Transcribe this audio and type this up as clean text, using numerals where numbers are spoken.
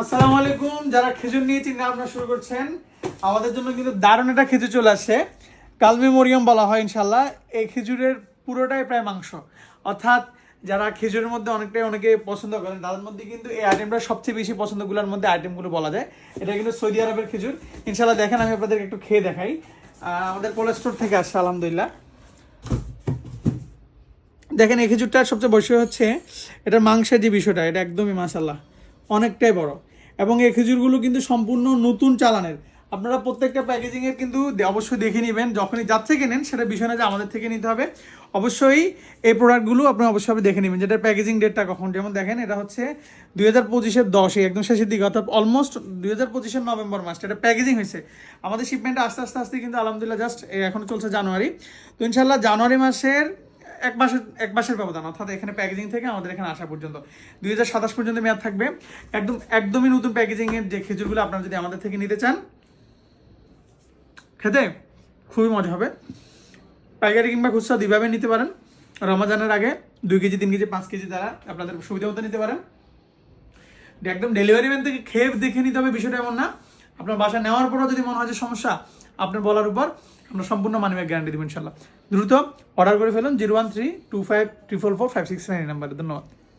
আসসালামু আলাইকুম। যারা খেজুর নিয়ে চিন্তা ভাবনা শুরু করছেন, আমাদের জন্য কিন্তু দারুণ একটা খেজুর চলে আসছে। কালমি মরিয়ম বলা হয় ইনশাল্লাহ। এই খেজুরের পুরোটাই প্রায় মাংস, অর্থাৎ যারা খেজুরের মধ্যে অনেকে পছন্দ করেন তাদের মধ্যে কিন্তু এই আইটেমটা সবচেয়ে বেশি পছন্দগুলোর মধ্যে আইটেমগুলো বলা যায়। এটা কিন্তু সৌদি আরবের খেজুর। ইনশাল্লাহ দেখেন, আমি আপনাদেরকে একটু খেয়ে দেখাই। আমাদের কোল্ড স্টোর থেকে আসছে আলহামদুলিল্লাহ। দেখেন, এই খেজুরটার সবচেয়ে বৈশিষ্ট্য হচ্ছে এটার মাংসের যে বিষয়টা, এটা একদমই মাশাল্লাহ অনেকটাই বড়। এবং এই খেজুরগুলো কিন্তু সম্পূর্ণ নতুন চালানের। আপনারা প্রত্যেকটা প্যাকেজিংয়ের কিন্তু অবশ্যই দেখে নেবেন, যখনই যার থেকে নেন সেটা বিষয় না যে আমাদের থেকে নিতে হবে। অবশ্যই এই প্রোডাক্টগুলো আপনি অবশ্যই দেখে নেবেন যেটার প্যাকেজিং ডেটটা কখন। যেমন দেখেন, এটা হচ্ছে 2025-এর 10-এ, একদম শেষের দিকে, অর্থাৎ অলমোস্ট 2025-এর নভেম্বর মাস এটা প্যাকেজিং হয়েছে। আমাদের শিপমেন্টটা আস্তে আস্তে আস্তে কিন্তু আলহামদুলিল্লাহ জাস্ট এখন চলছে জানুয়ারি। তো ইনশাল্লাহ জানুয়ারি মাসের এক মাসের ব্যবধান, অর্থাৎ এখানে প্যাকেজিং থেকে আমাদের এখানে আসা পর্যন্ত 2027 পর্যন্ত মেয়াদ থাকবে। একদমই নতুন প্যাকেজিং এর যে খেজুরগুলো আপনারা যদি আমাদের থেকে নিতে চান, খেতে খুবই মজা হবে। পাইকারি কিংবা খুচরা দুইভাবে নিতে পারেন। রমজানের আগে 2 কেজি 3 কেজি 5 কেজি দ্বারা আপনাদের সুবিধা মতো নিতে পারেন। একদম ডেলিভারি ম্যান থেকে খেয়ে দেখে নিতে হবে, বিষয়টা এমন না। আপনার বাসা নেওয়ার পরও যদি মনে হয় যে সমস্যা, আপনার বলার উপর আমরা সম্পূর্ণ মানি ব্যাক গ্যারান্টি দেবো ইনশাল্লাহ। দ্রুত অর্ডার করে ফেলুন 01325444569 নাম্বারে। ধন্যবাদ।